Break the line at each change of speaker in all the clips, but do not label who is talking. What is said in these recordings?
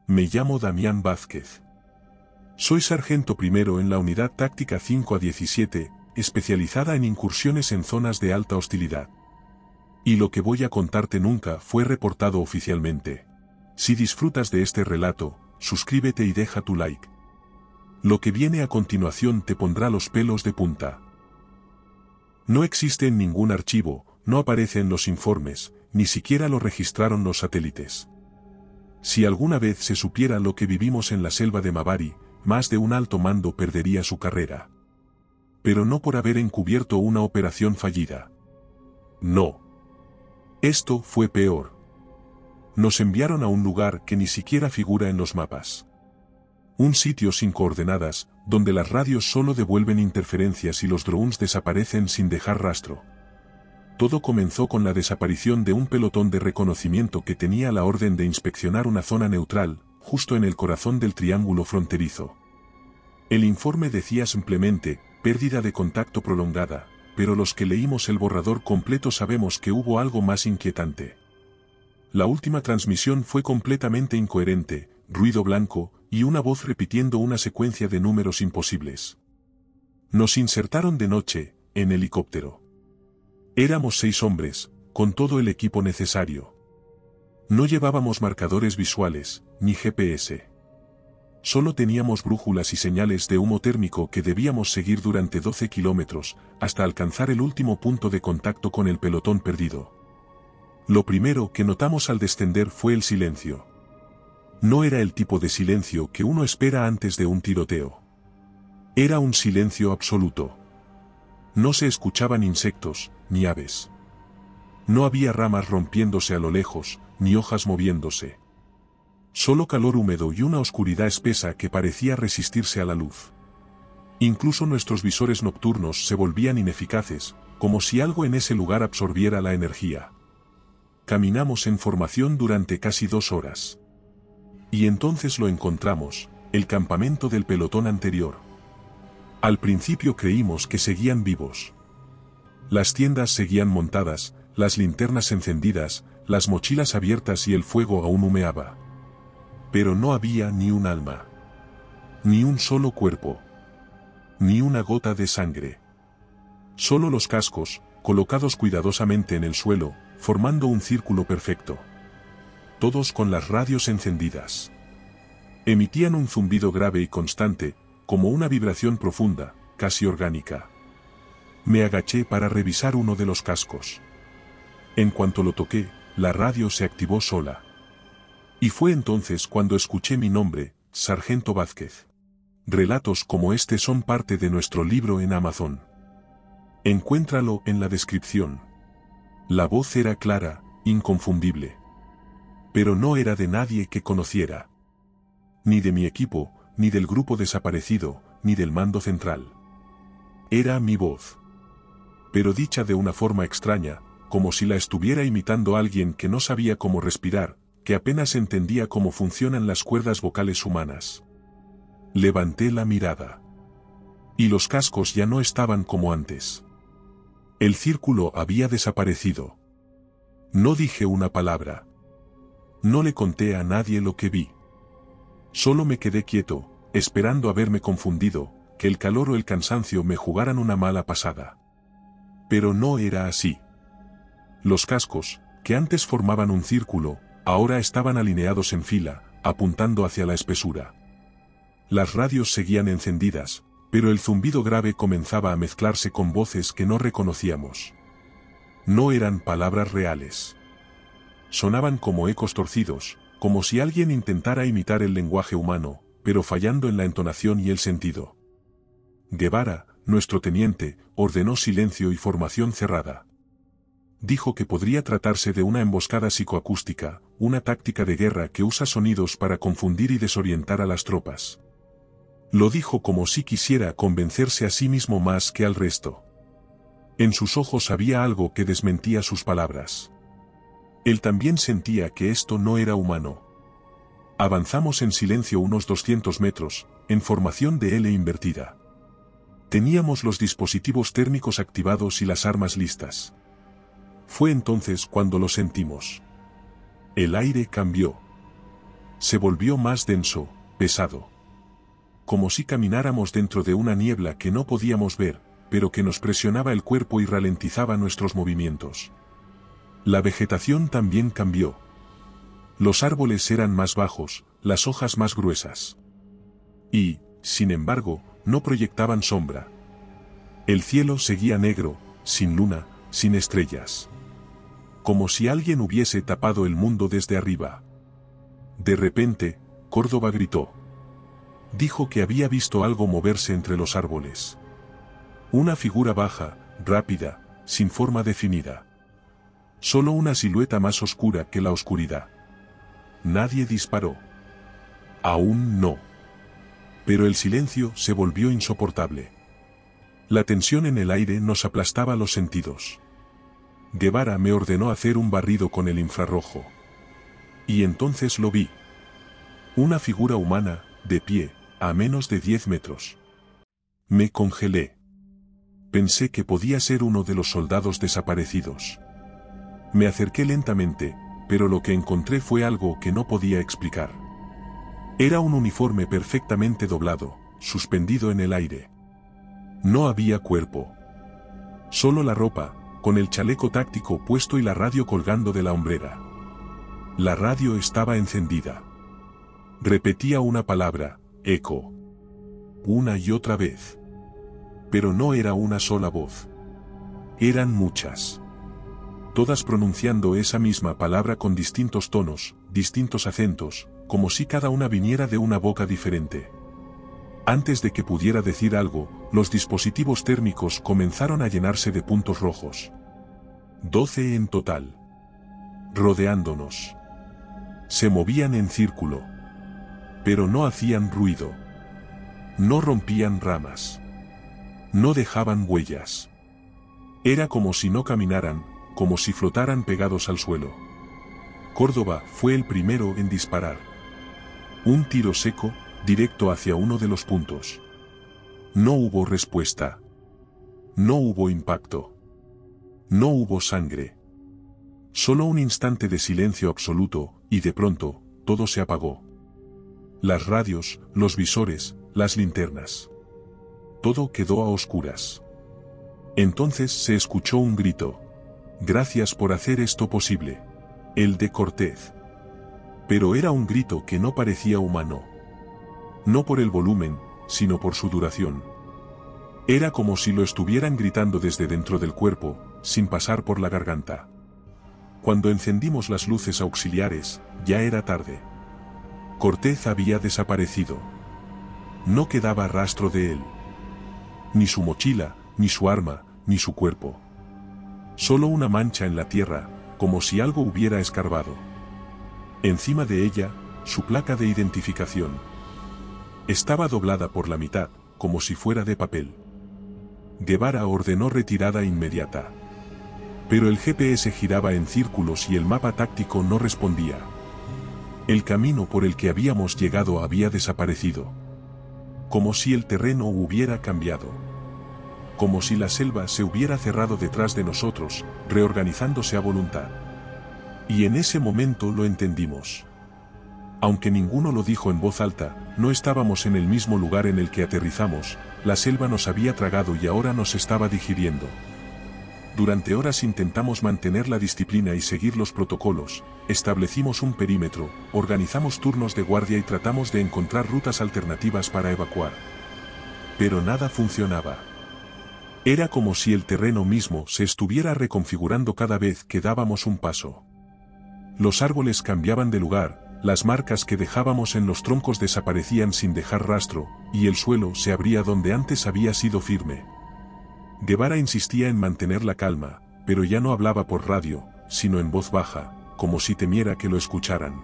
Me llamo Damián Vázquez. Soy sargento primero en la Unidad Táctica 5A17, especializada en incursiones en zonas de alta hostilidad. Y lo que voy a contarte nunca fue reportado oficialmente. Si disfrutas de este relato, suscríbete y deja tu like. Lo que viene a continuación te pondrá los pelos de punta. No existe en ningún archivo, no aparece en los informes, ni siquiera lo registraron los satélites. Si alguna vez se supiera lo que vivimos en la selva de Mavari, más de un alto mando perdería su carrera. Pero no por haber encubierto una operación fallida. No. Esto fue peor. Nos enviaron a un lugar que ni siquiera figura en los mapas. Un sitio sin coordenadas, donde las radios solo devuelven interferencias y los drones desaparecen sin dejar rastro. Todo comenzó con la desaparición de un pelotón de reconocimiento que tenía la orden de inspeccionar una zona neutral, justo en el corazón del triángulo fronterizo. El informe decía simplemente, pérdida de contacto prolongada, pero los que leímos el borrador completo sabemos que hubo algo más inquietante. La última transmisión fue completamente incoherente, ruido blanco, y una voz repitiendo una secuencia de números imposibles. Nos insertaron de noche, en helicóptero. Éramos 6 hombres, con todo el equipo necesario. No llevábamos marcadores visuales, ni GPS. Solo teníamos brújulas y señales de humo térmico que debíamos seguir durante 12 kilómetros, hasta alcanzar el último punto de contacto con el pelotón perdido. Lo primero que notamos al descender fue el silencio. No era el tipo de silencio que uno espera antes de un tiroteo. Era un silencio absoluto. No se escuchaban insectos, ni aves. No había ramas rompiéndose a lo lejos, ni hojas moviéndose. Solo calor húmedo y una oscuridad espesa que parecía resistirse a la luz. Incluso nuestros visores nocturnos se volvían ineficaces, como si algo en ese lugar absorbiera la energía. Caminamos en formación durante casi 2 horas. Y entonces lo encontramos, el campamento del pelotón anterior. Al principio creímos que seguían vivos. Las tiendas seguían montadas, las linternas encendidas, las mochilas abiertas y el fuego aún humeaba. Pero no había ni un alma. Ni un solo cuerpo. Ni una gota de sangre. Solo los cascos, colocados cuidadosamente en el suelo, formando un círculo perfecto. Todos con las radios encendidas. Emitían un zumbido grave y constante, como una vibración profunda, casi orgánica. Me agaché para revisar uno de los cascos. En cuanto lo toqué, la radio se activó sola. Y fue entonces cuando escuché mi nombre, Sargento Vázquez. Relatos como este son parte de nuestro libro en Amazon. Encuéntralo en la descripción. La voz era clara, inconfundible. Pero no era de nadie que conociera. Ni de mi equipo, ni del grupo desaparecido, ni del mando central. Era mi voz. Pero dicha de una forma extraña, como si la estuviera imitando alguien que no sabía cómo respirar, que apenas entendía cómo funcionan las cuerdas vocales humanas. Levanté la mirada. Y los cascos ya no estaban como antes. El círculo había desaparecido. No dije una palabra. No le conté a nadie lo que vi. Solo me quedé quieto, esperando haberme confundido, que el calor o el cansancio me jugaran una mala pasada. Pero no era así. Los cascos, que antes formaban un círculo, ahora estaban alineados en fila, apuntando hacia la espesura. Las radios seguían encendidas, pero el zumbido grave comenzaba a mezclarse con voces que no reconocíamos. No eran palabras reales. Sonaban como ecos torcidos, como si alguien intentara imitar el lenguaje humano, pero fallando en la entonación y el sentido. Guevara, nuestro teniente, ordenó silencio y formación cerrada. Dijo que podría tratarse de una emboscada psicoacústica, una táctica de guerra que usa sonidos para confundir y desorientar a las tropas. Lo dijo como si quisiera convencerse a sí mismo más que al resto. En sus ojos había algo que desmentía sus palabras. Él también sentía que esto no era humano. Avanzamos en silencio unos 200 metros, en formación de L invertida. Teníamos los dispositivos térmicos activados y las armas listas. Fue entonces cuando lo sentimos. El aire cambió. Se volvió más denso, pesado. Como si camináramos dentro de una niebla que no podíamos ver, pero que nos presionaba el cuerpo y ralentizaba nuestros movimientos. La vegetación también cambió. Los árboles eran más bajos, las hojas más gruesas. Y, sin embargo, no proyectaban sombra. El cielo seguía negro, sin luna, sin estrellas. Como si alguien hubiese tapado el mundo desde arriba. De repente, Córdoba gritó. Dijo que había visto algo moverse entre los árboles. Una figura baja, rápida, sin forma definida. Solo una silueta más oscura que la oscuridad. Nadie disparó. Aún no. Pero el silencio se volvió insoportable. La tensión en el aire nos aplastaba los sentidos. Guevara me ordenó hacer un barrido con el infrarrojo. Y entonces lo vi. Una figura humana, de pie, a menos de 10 metros. Me congelé. Pensé que podía ser uno de los soldados desaparecidos. Me acerqué lentamente, pero lo que encontré fue algo que no podía explicar. Era un uniforme perfectamente doblado, suspendido en el aire. No había cuerpo. Solo la ropa, con el chaleco táctico puesto y la radio colgando de la hombrera. La radio estaba encendida. Repetía una palabra, eco. Una y otra vez. Pero no era una sola voz. Eran muchas. Todas pronunciando esa misma palabra con distintos tonos, distintos acentos, como si cada una viniera de una boca diferente. Antes de que pudiera decir algo, los dispositivos térmicos comenzaron a llenarse de puntos rojos. 12 en total. Rodeándonos. Se movían en círculo. Pero no hacían ruido. No rompían ramas. No dejaban huellas. Era como si no caminaran, como si flotaran pegados al suelo. Córdoba fue el primero en disparar. Un tiro seco, directo hacia uno de los puntos. No hubo respuesta. No hubo impacto. No hubo sangre. Solo un instante de silencio absoluto, y de pronto, todo se apagó. Las radios, los visores, las linternas. Todo quedó a oscuras. Entonces se escuchó un grito. Gracias por hacer esto posible. El de Cortez. Pero era un grito que no parecía humano. No por el volumen, sino por su duración. Era como si lo estuvieran gritando desde dentro del cuerpo, sin pasar por la garganta. Cuando encendimos las luces auxiliares, ya era tarde. Cortez había desaparecido. No quedaba rastro de él. Ni su mochila, ni su arma, ni su cuerpo. Solo una mancha en la tierra, como si algo hubiera escarbado. Encima de ella, su placa de identificación. Estaba doblada por la mitad, como si fuera de papel. Guevara ordenó retirada inmediata. Pero el GPS giraba en círculos y el mapa táctico no respondía. El camino por el que habíamos llegado había desaparecido. Como si el terreno hubiera cambiado. Como si la selva se hubiera cerrado detrás de nosotros, reorganizándose a voluntad. Y en ese momento lo entendimos. Aunque ninguno lo dijo en voz alta, no estábamos en el mismo lugar en el que aterrizamos, la selva nos había tragado y ahora nos estaba digiriendo. Durante horas intentamos mantener la disciplina y seguir los protocolos, establecimos un perímetro, organizamos turnos de guardia y tratamos de encontrar rutas alternativas para evacuar. Pero nada funcionaba. Era como si el terreno mismo se estuviera reconfigurando cada vez que dábamos un paso. Los árboles cambiaban de lugar, las marcas que dejábamos en los troncos desaparecían sin dejar rastro, y el suelo se abría donde antes había sido firme. Guevara insistía en mantener la calma, pero ya no hablaba por radio, sino en voz baja, como si temiera que lo escucharan.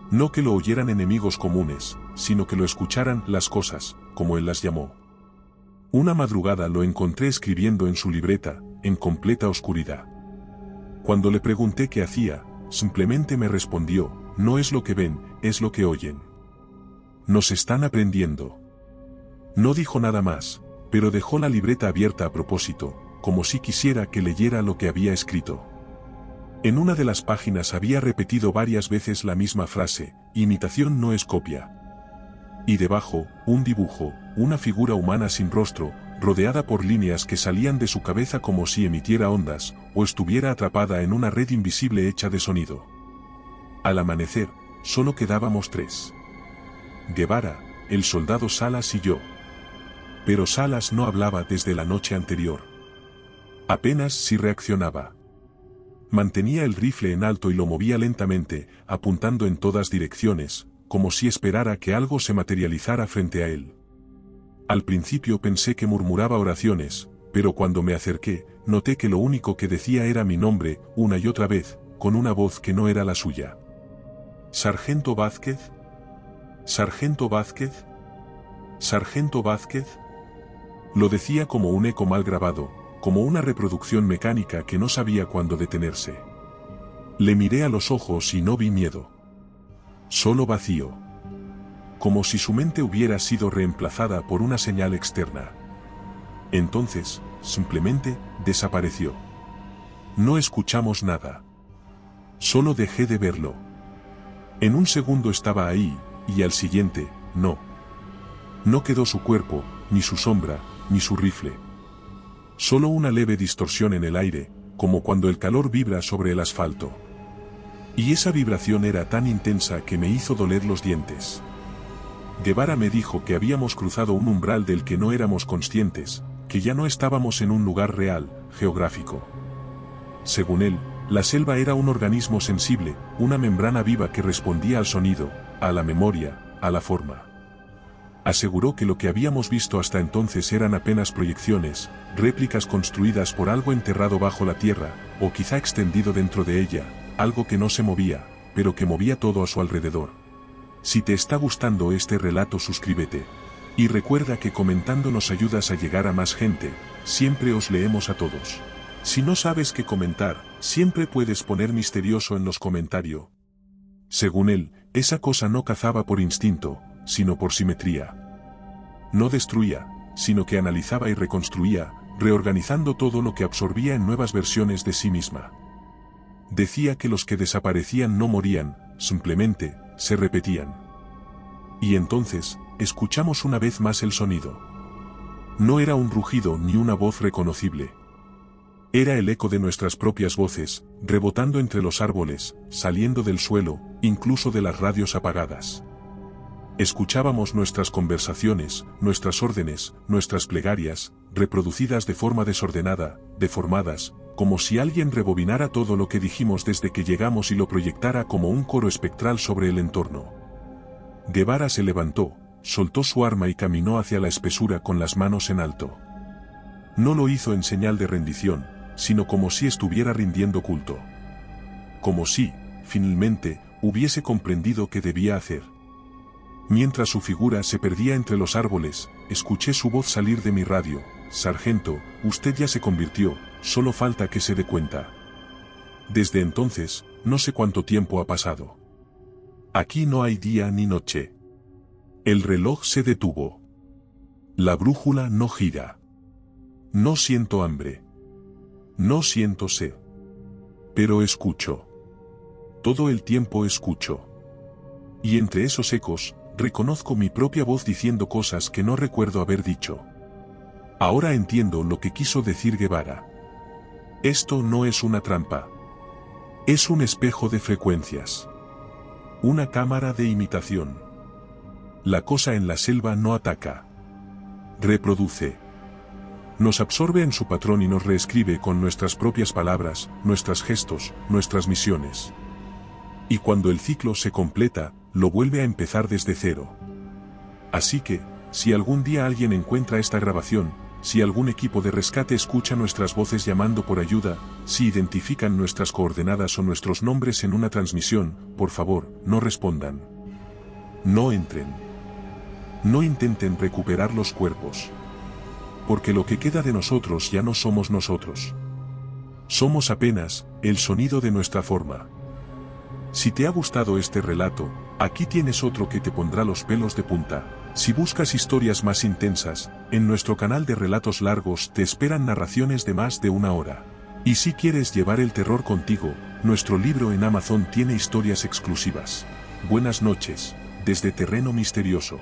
No que lo oyeran enemigos comunes, sino que lo escucharan las cosas, como él las llamó. Una madrugada lo encontré escribiendo en su libreta, en completa oscuridad. Cuando le pregunté qué hacía, simplemente me respondió, no es lo que ven, es lo que oyen. Nos están aprendiendo. No dijo nada más, pero dejó la libreta abierta a propósito, como si quisiera que leyera lo que había escrito. En una de las páginas había repetido varias veces la misma frase, imitación no es copia. Y debajo, un dibujo, una figura humana sin rostro, rodeada por líneas que salían de su cabeza como si emitiera ondas, o estuviera atrapada en una red invisible hecha de sonido. Al amanecer, solo quedábamos 3. Guevara, el soldado Salas y yo. Pero Salas no hablaba desde la noche anterior. Apenas si reaccionaba. Mantenía el rifle en alto y lo movía lentamente, apuntando en todas direcciones, como si esperara que algo se materializara frente a él. Al principio pensé que murmuraba oraciones, pero cuando me acerqué, noté que lo único que decía era mi nombre, una y otra vez, con una voz que no era la suya. ¿Sargento Vázquez? ¿Sargento Vázquez? ¿Sargento Vázquez? Lo decía como un eco mal grabado, como una reproducción mecánica que no sabía cuándo detenerse. Le miré a los ojos y no vi miedo. Solo vacío. Como si su mente hubiera sido reemplazada por una señal externa. Entonces, simplemente, desapareció. No escuchamos nada. Solo dejé de verlo. En un segundo estaba ahí, y al siguiente, no. No quedó su cuerpo, ni su sombra, ni su rifle. Solo una leve distorsión en el aire, como cuando el calor vibra sobre el asfalto. Y esa vibración era tan intensa que me hizo doler los dientes. Guevara me dijo que habíamos cruzado un umbral del que no éramos conscientes, que ya no estábamos en un lugar real, geográfico. Según él, la selva era un organismo sensible, una membrana viva que respondía al sonido, a la memoria, a la forma. Aseguró que lo que habíamos visto hasta entonces eran apenas proyecciones, réplicas construidas por algo enterrado bajo la tierra, o quizá extendido dentro de ella, algo que no se movía, pero que movía todo a su alrededor. Si te está gustando este relato, suscríbete. Y recuerda que comentando nos ayudas a llegar a más gente, siempre os leemos a todos. Si no sabes qué comentar, siempre puedes poner misterioso en los comentarios. Según él, esa cosa no cazaba por instinto, sino por simetría. No destruía, sino que analizaba y reconstruía, reorganizando todo lo que absorbía en nuevas versiones de sí misma. Decía que los que desaparecían no morían, simplemente, se repetían. Y entonces, escuchamos una vez más el sonido. No era un rugido ni una voz reconocible. Era el eco de nuestras propias voces, rebotando entre los árboles, saliendo del suelo, incluso de las radios apagadas. Escuchábamos nuestras conversaciones, nuestras órdenes, nuestras plegarias, reproducidas de forma desordenada, deformadas, como si alguien rebobinara todo lo que dijimos desde que llegamos y lo proyectara como un coro espectral sobre el entorno. Guevara se levantó, soltó su arma y caminó hacia la espesura con las manos en alto. No lo hizo en señal de rendición, sino como si estuviera rindiendo culto. Como si, finalmente, hubiese comprendido qué debía hacer. Mientras su figura se perdía entre los árboles, escuché su voz salir de mi radio: «Sargento, usted ya se convirtió, solo falta que se dé cuenta». Desde entonces, no sé cuánto tiempo ha pasado. Aquí no hay día ni noche. El reloj se detuvo. La brújula no gira. No siento hambre. No siento sed. Pero escucho. Todo el tiempo escucho. Y entre esos ecos, reconozco mi propia voz diciendo cosas que no recuerdo haber dicho. Ahora entiendo lo que quiso decir Guevara. Esto no es una trampa. Es un espejo de frecuencias. Una cámara de imitación. La cosa en la selva no ataca. Reproduce. Nos absorbe en su patrón y nos reescribe con nuestras propias palabras, nuestros gestos, nuestras misiones. Y cuando el ciclo se completa, lo vuelve a empezar desde cero. Así que, si algún día alguien encuentra esta grabación, si algún equipo de rescate escucha nuestras voces llamando por ayuda, si identifican nuestras coordenadas o nuestros nombres en una transmisión, por favor, no respondan. No entren. No intenten recuperar los cuerpos. Porque lo que queda de nosotros ya no somos nosotros. Somos apenas el sonido de nuestra forma. Si te ha gustado este relato, aquí tienes otro que te pondrá los pelos de punta. Si buscas historias más intensas, en nuestro canal de relatos largos te esperan narraciones de más de 1 hora. Y si quieres llevar el terror contigo, nuestro libro en Amazon tiene historias exclusivas. Buenas noches, desde Terreno Misterioso.